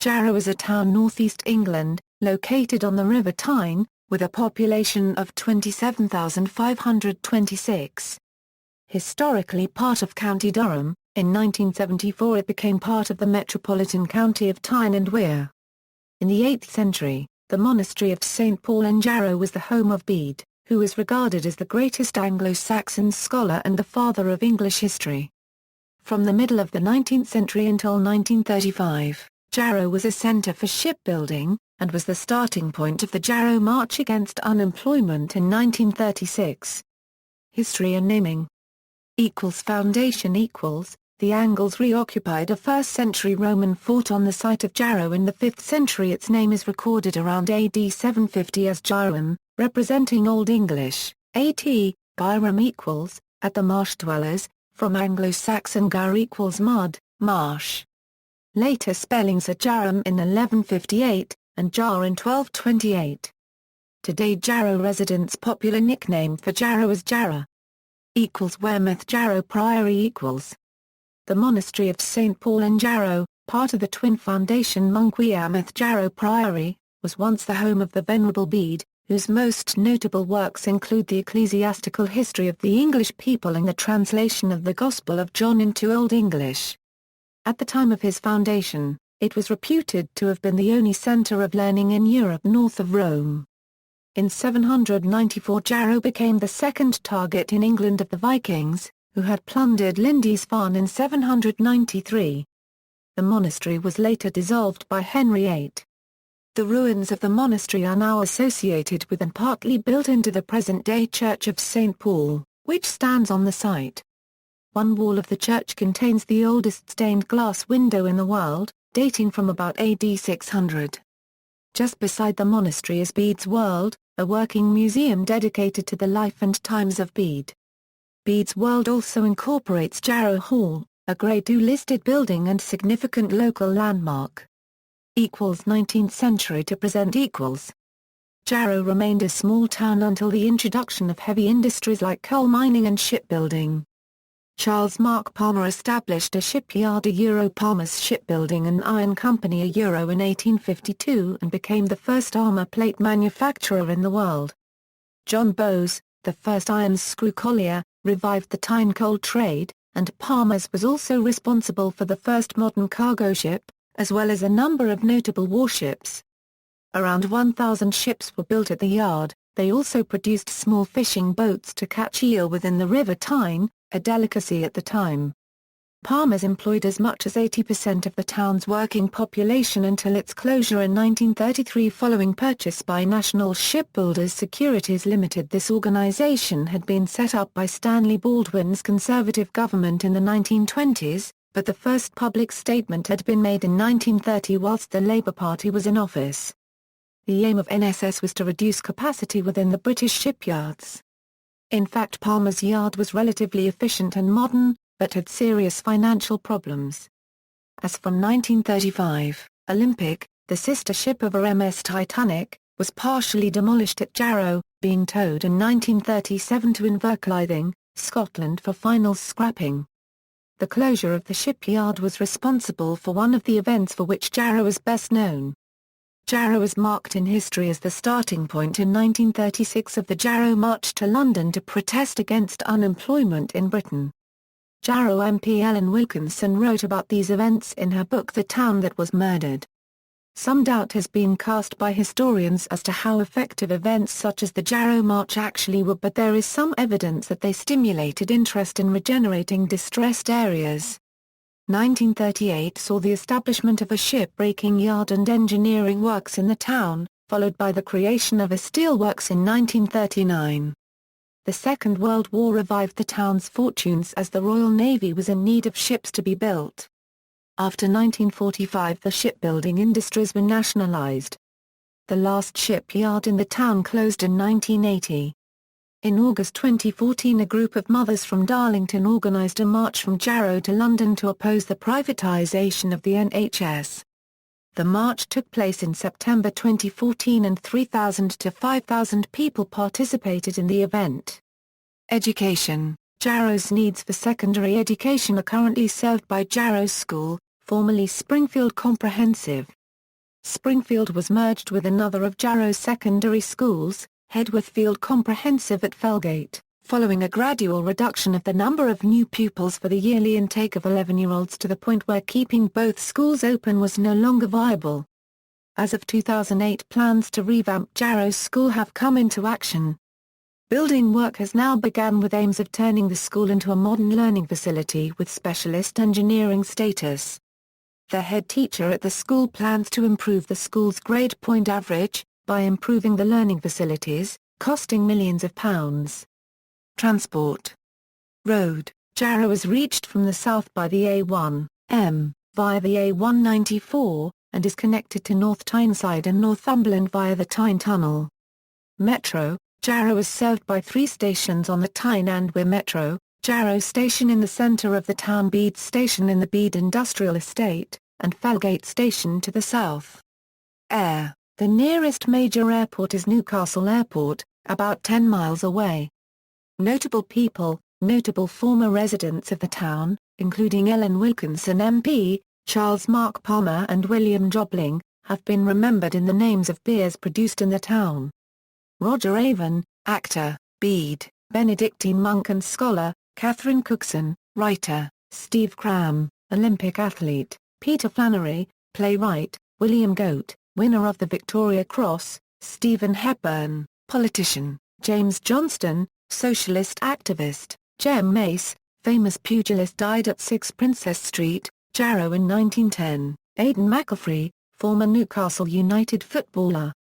Jarrow is a town northeast England, located on the River Tyne, with a population of 27,526. Historically part of County Durham, in 1974 it became part of the metropolitan county of Tyne and Wear. In the 8th century, the monastery of St. Paul in Jarrow was the home of Bede, who is regarded as the greatest Anglo-Saxon scholar and the father of English history. From the middle of the 19th century until 1935, Jarrow was a centre for shipbuilding, and was the starting point of the Jarrow March against unemployment in 1936. History and naming. Foundation. The Angles reoccupied a 1st century Roman fort on the site of Jarrow in the 5th century. Its name is recorded around AD 750 as Jarrow, representing Old English, at, Gyrum at the marsh dwellers, from Anglo-Saxon gar mud, marsh. Later spellings are Jarrum in 1158, and Jar in 1228. Today Jarrow residents' popular nickname for Jarrow is Jarrah. Wearmouth Jarrow Priory . The monastery of St. Paul in Jarrow, part of the twin foundation monk Wearmouth Jarrow Priory, was once the home of the Venerable Bede, whose most notable works include the ecclesiastical history of the English people and the translation of the Gospel of John into Old English. At the time of his foundation, it was reputed to have been the only centre of learning in Europe north of Rome. In 794 Jarrow became the second target in England of the Vikings, who had plundered Lindisfarne in 793. The monastery was later dissolved by Henry VIII. The ruins of the monastery are now associated with and partly built into the present-day Church of St. Paul, which stands on the site. One wall of the church contains the oldest stained glass window in the world, dating from about AD 600. Just beside the monastery is Bede's World, a working museum dedicated to the life and times of Bede. Bede's World also incorporates Jarrow Hall, a Grade II listed building and significant local landmark. 19th century to present. Jarrow remained a small town until the introduction of heavy industries like coal mining and shipbuilding. Charles Mark Palmer established a shipyard Palmer's Shipbuilding and Iron Company in 1852 and became the first armour plate manufacturer in the world. John Bowes, the first iron screw collier, revived the Tyne coal trade, and Palmer's was also responsible for the first modern cargo ship, as well as a number of notable warships. Around 1,000 ships were built at the yard. They also produced small fishing boats to catch eel within the River Tyne, a delicacy at the time. Palmer's employed as much as 80% of the town's working population until its closure in 1933 following purchase by National Shipbuilders Securities Limited. This organization had been set up by Stanley Baldwin's Conservative government in the 1920s, but the first public statement had been made in 1930 whilst the Labour Party was in office. The aim of NSS was to reduce capacity within the British shipyards. In fact, Palmer's yard was relatively efficient and modern, but had serious financial problems. As from 1935, Olympic, the sister ship of RMS Titanic, was partially demolished at Jarrow, being towed in 1937 to Inverclyde, Scotland for final scrapping. The closure of the shipyard was responsible for one of the events for which Jarrow is best known. Jarrow is marked in history as the starting point in 1936 of the Jarrow March to London to protest against unemployment in Britain. Jarrow MP Ellen Wilkinson wrote about these events in her book The Town That Was Murdered. Some doubt has been cast by historians as to how effective events such as the Jarrow March actually were, but there is some evidence that they stimulated interest in regenerating distressed areas. 1938 saw the establishment of a ship-breaking yard and engineering works in the town, followed by the creation of a steelworks in 1939. The Second World War revived the town's fortunes as the Royal Navy was in need of ships to be built. After 1945 the shipbuilding industries were nationalised. The last shipyard in the town closed in 1980. In August 2014 a group of mothers from Darlington organised a march from Jarrow to London to oppose the privatisation of the NHS. The march took place in September 2014 and 3,000 to 5,000 people participated in the event. Education. Jarrow's needs for secondary education are currently served by Jarrow School, formerly Springfield Comprehensive. Springfield was merged with another of Jarrow's secondary schools, Hedworthfield Comprehensive at Felgate, following a gradual reduction of the number of new pupils for the yearly intake of 11-year-olds to the point where keeping both schools open was no longer viable. As of 2008, plans to revamp Jarrow's school have come into action. Building work has now begun with aims of turning the school into a modern learning facility with specialist engineering status. The head teacher at the school plans to improve the school's grade point average, by improving the learning facilities, costing millions of pounds. Transport. Road. Jarrow is reached from the south by the A1M, via the A194, and is connected to North Tyneside and Northumberland via the Tyne Tunnel. Metro. Jarrow is served by 3 stations on the Tyne and Wear Metro: Jarrow Station in the centre of the town, Bede Station in the Bede Industrial Estate, and Felgate Station to the south. Air. The nearest major airport is Newcastle Airport, about 10 miles away. Notable people. Notable former residents of the town, including Ellen Wilkinson MP, Charles Mark Palmer and William Jobling, have been remembered in the names of beers produced in the town. Roger Avon, actor; Bede, Benedictine monk and scholar; Catherine Cookson, writer; Steve Cram, Olympic athlete; Peter Flannery, playwright; William Goat, winner of the Victoria Cross; Stephen Hepburn, politician; James Johnston, socialist activist; Jem Mace, famous pugilist, died at 6 Princess Street, Jarrow in 1910; Aidan McElfrey, former Newcastle United footballer;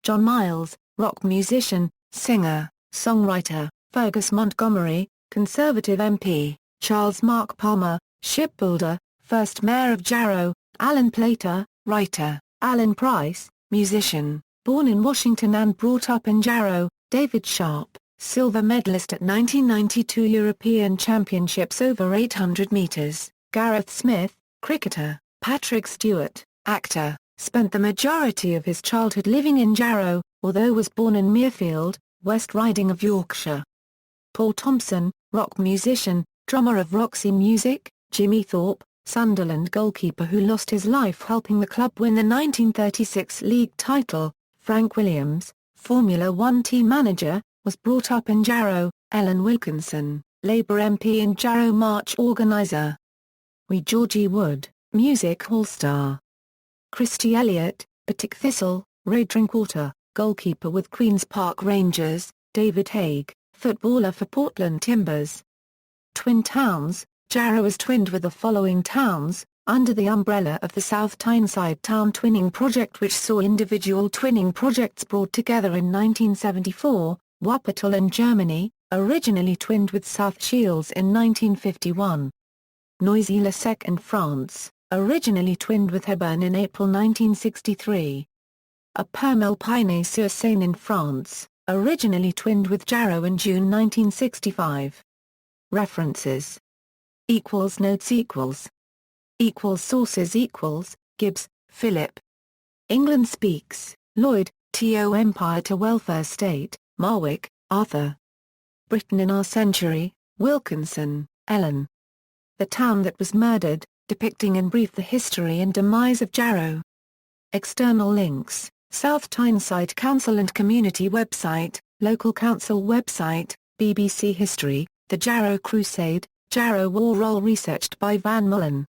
John Miles, rock musician, singer, songwriter; Fergus Montgomery, Conservative MP; Charles Mark Palmer, shipbuilder, first mayor of Jarrow; Alan Plater, writer; Alan Price, musician, born in Washington and brought up in Jarrow; David Sharpe, silver medalist at 1992 European Championships over 800 metres; Gareth Smith, cricketer; Patrick Stewart, actor, spent the majority of his childhood living in Jarrow, although was born in Muirfield, West Riding of Yorkshire. Paul Thompson, rock musician, drummer of Roxy Music; Jimmy Thorpe, Sunderland goalkeeper who lost his life helping the club win the 1936 league title; Frank Williams, Formula One team manager, was brought up in Jarrow; Ellen Wilkinson, Labour MP and Jarrow March organiser. Georgie Wood, music hall star. Christy Elliott, Partick Thistle, road Drinkwater, goalkeeper with Queen's Park Rangers; David Haig, footballer for Portland Timbers. Twin towns. Jarrow is twinned with the following towns, under the umbrella of the South Tyneside Town Twinning Project, which saw individual twinning projects brought together in 1974, Wuppertal in Germany, originally twinned with South Shields in 1951. Noisy-le-Sec in France, originally twinned with Hebburn in April 1963. Uppermel-Pyrénées-sur-Seine in France, originally twinned with Jarrow in June 1965. References. Notes. Sources. Gibbs, Philip. England Speaks, Lloyd, T.O. Empire to Welfare State, Marwick, Arthur. Britain in Our Century, Wilkinson, Ellen. The Town That Was Murdered, depicting in brief the history and demise of Jarrow. External links: South Tyneside Council and Community website, Local Council website, BBC History, The Jarrow Crusade, Jarrow War Roll researched by Van Mullen.